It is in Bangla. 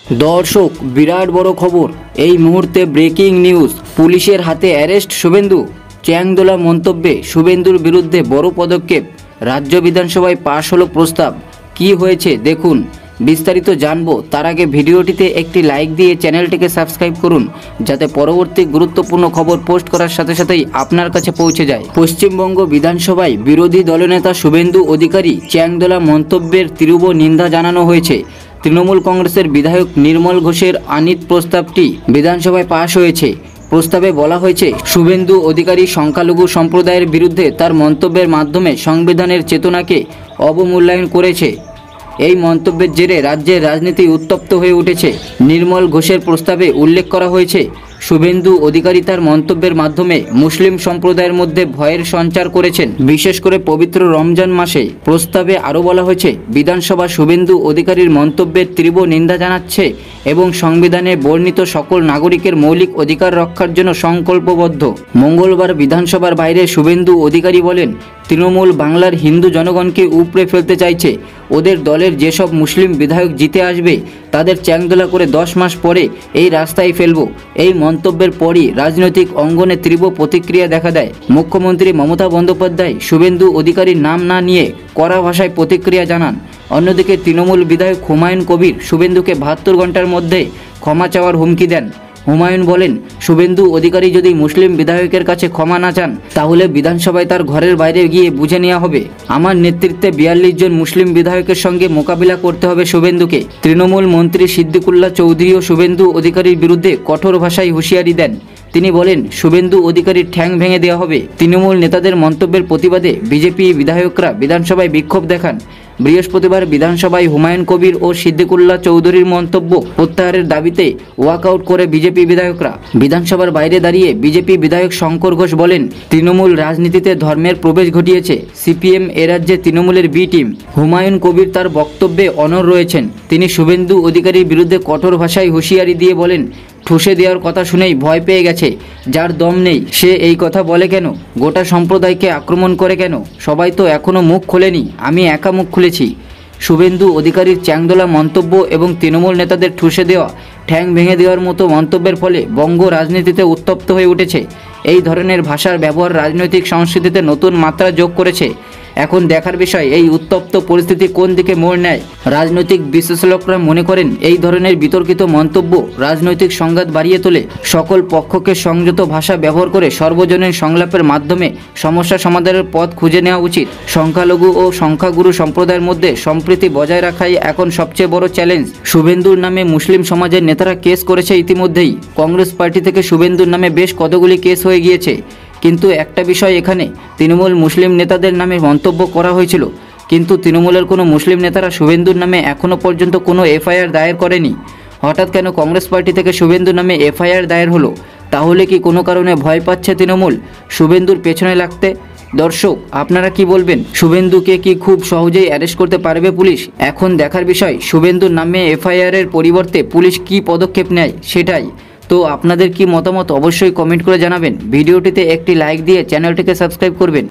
দর্শক, বিরাট বড় খবর এই মুহূর্তে। ব্রেকিং নিউজ, পুলিশের হাতে অ্যারেস্ট শুভেন্দু। চ্যাংদোলা মন্তব্যে শুভেন্দুর বিরুদ্ধে বড় পদক্ষেপ। রাজ্য বিধানসভায় পাশ হলো প্রস্তাব। কি হয়েছে দেখুন, বিস্তারিত জানবো। তার আগে ভিডিওটিতে একটি লাইক দিয়ে চ্যানেলটিকে সাবস্ক্রাইব করুন, যাতে পরবর্তী গুরুত্বপূর্ণ খবর পোস্ট করার সাথে সাথেই আপনার কাছে পৌঁছে যায়। পশ্চিমবঙ্গ বিধানসভায় বিরোধী দলনেতা শুভেন্দু অধিকারী চ্যাংদোলা মন্তব্যের তীব্র নিন্দা জানানো হয়েছে। তৃণমূল কংগ্রেসের বিধায়ক নির্মল ঘোষের আনীত প্রস্তাবটি বিধানসভায় পাশ হয়েছে। প্রস্তাবে বলা হয়েছে, শুভেন্দু অধিকারী সংখ্যালঘু সম্প্রদায়ের বিরুদ্ধে তার মন্তব্যের মাধ্যমে সংবিধানের চেতনাকে অবমূল্যায়ন করেছে। এই মন্তব্যের জেরে রাজ্যের রাজনীতি উত্তপ্ত হয়ে উঠেছে। নির্মল ঘোষের প্রস্তাবে উল্লেখ করা হয়েছে, শুভেন্দু অধিকারী তার মন্তব্যের মাধ্যমে মুসলিম সম্প্রদায়ের মধ্যে ভয়ের সঞ্চার করেছেন, বিশেষ করে পবিত্র রমজান মাসে। প্রস্তাবে আরও বলা হয়েছে, বিধানসভা শুভেন্দু অধিকারীর মন্তব্যের তীব্র নিন্দা জানাচ্ছে এবং সংবিধানে বর্ণিত সকল নাগরিকের মৌলিক অধিকার রক্ষার জন্য সংকল্পবদ্ধ। মঙ্গলবার বিধানসভার বাইরে শুভেন্দু অধিকারী বলেন, তৃণমূল বাংলার হিন্দু জনগণকে উপড়ে ফেলতে চাইছে। ওদের দলের যেসব মুসলিম বিধায়ক জিতে আসবে তাদের চ্যাংদোলা করে 10 মাস পরে এই রাস্তায় ফেলব। এই মন্তব্যের পরই রাজনৈতিক অঙ্গনে তীব্র প্রতিক্রিয়া দেখা দেয়। মুখ্যমন্ত্রী মমতা বন্দ্যোপাধ্যায় শুভেন্দু অধিকারীর নাম না নিয়ে কড়া ভাষায় প্রতিক্রিয়া জানান। অন্যদিকে তৃণমূল বিধায়ক হুমায়ুন কবির শুভেন্দুকে 72 ঘন্টার মধ্যে ক্ষমা চাওয়ার হুমকি দেন। হুমায়ুন বলেন, শুভেন্দু অধিকারী যদি মুসলিম বিধায়কের কাছে ক্ষমা না চান তাহলে বিধানসভায় তার ঘরের বাইরে গিয়ে বুঝে নেওয়া হবে। আমার নেতৃত্বে 42 জন মুসলিম বিধায়কের সঙ্গে মোকাবিলা করতে হবে শুভেন্দুকে। তৃণমূল মন্ত্রী সিদ্দিকুল্লাহ চৌধুরীও শুভেন্দু অধিকারীর বিরুদ্ধে কঠোর ভাষায় হুঁশিয়ারি দেন। তিনি বলেন, শুভেন্দু অধিকারীর ঠ্যাং ভেঙে দেওয়া হবে। তৃণমূল নেতাদের মন্তব্যের প্রতিবাদে বিজেপি বিধায়করা বিধানসভায় বিক্ষোভ দেখান। বৃহস্পতিবার বিধানসভায় হুমায়ুন কবির ও সিদ্দিকুল্লাহ চৌধুরীর মন্তব্য প্রত্যাহারের দাবিতে ওয়াকআউট করে বিজেপি বিধায়করা। বিধানসভার বাইরে দাঁড়িয়ে বিজেপি বিধায়ক শঙ্কর ঘোষ বলেন, তৃণমূল রাজনীতিতে ধর্মের প্রবেশ ঘটিয়েছে। সিপিএম এ রাজ্যে তৃণমূলের বি টিম। হুমায়ুন কবির তার বক্তব্যে অনড় রয়েছেন। তিনি শুভেন্দু অধিকারীর বিরুদ্ধে কঠোর ভাষায় হুঁশিয়ারি দিয়ে বলেন, ঠুসে দেওয়ার কথা শুনেই ভয় পেয়ে গেছে। যার দম নেই সে এই কথা বলে কেন? গোটা সম্প্রদায়কে আক্রমণ করে কেন? সবাই তো এখনও মুখ খোলেনি, আমি একা মুখ খুলেছি। শুভেন্দু অধিকারীর চ্যাংদোলা মন্তব্য এবং তৃণমূল নেতাদের ঠুসে দেওয়া, ঠ্যাং ভেঙে দেওয়ার মতো মন্তব্যের ফলে বঙ্গ রাজনীতিতে উত্তপ্ত হয়ে উঠেছে। এই ধরনের ভাষার ব্যবহার রাজনৈতিক সংস্কৃতিতে নতুন মাত্রা যোগ করেছে। এখন দেখার বিষয় এই উত্তপ্ত পরিস্থিতি কোন দিকে মোড় নেয়। রাজনৈতিক বিশ্লেষকরা মনে করেন, এই ধরনের বিতর্কিত মন্তব্য রাজনৈতিক সংঘাত বাড়িয়ে তোলে। সকল পক্ষকে সংযত ভাষা ব্যবহার করে সর্বজনীন সংলাপের মাধ্যমে সমস্যা সমাধানের পথ খুঁজে নেওয়া উচিত। সংখ্যালঘু ও সংখ্যাগুরু সম্প্রদায়ের মধ্যে সম্প্রীতি বজায় রাখাই এখন সবচেয়ে বড় চ্যালেঞ্জ। শুভেন্দুর নামে মুসলিম সমাজের নেতারা কেস করেছে ইতিমধ্যেই। কংগ্রেস পার্টি থেকে শুভেন্দুর নামে বেশ কতগুলি কেস হয়ে গিয়েছে। কিন্তু একটা বিষয়, এখানে তৃণমূল মুসলিম নেতাদের নামে মন্তব্য করা হয়েছিল, কিন্তু তৃণমূলের কোনো মুসলিম নেতারা শুভেন্দুর নামে এখনও পর্যন্ত কোনো এফআইআর দায়ের করেনি। হঠাৎ কেন কংগ্রেস পার্টি থেকে শুভেন্দুর নামে এফআইআর দায়ের হলো? তাহলে কি কোনো কারণে ভয় পাচ্ছে তৃণমূল শুভেন্দুর পেছনে লাগতে? দর্শক, আপনারা কি বলবেন? শুভেন্দুকে কি খুব সহজেই অ্যারেস্ট করতে পারবে পুলিশ? এখন দেখার বিষয়, শুভেন্দুর নামে এফআইআরের পরিবর্তে পুলিশ কি পদক্ষেপ নেয় সেটাই। তো আপনাদের কি মতামত অবশ্যই কমেন্ট করে জানাবেন। ভিডিওটিতে একটি লাইক দিয়ে চ্যানেলটিকে সাবস্ক্রাইব করবেন।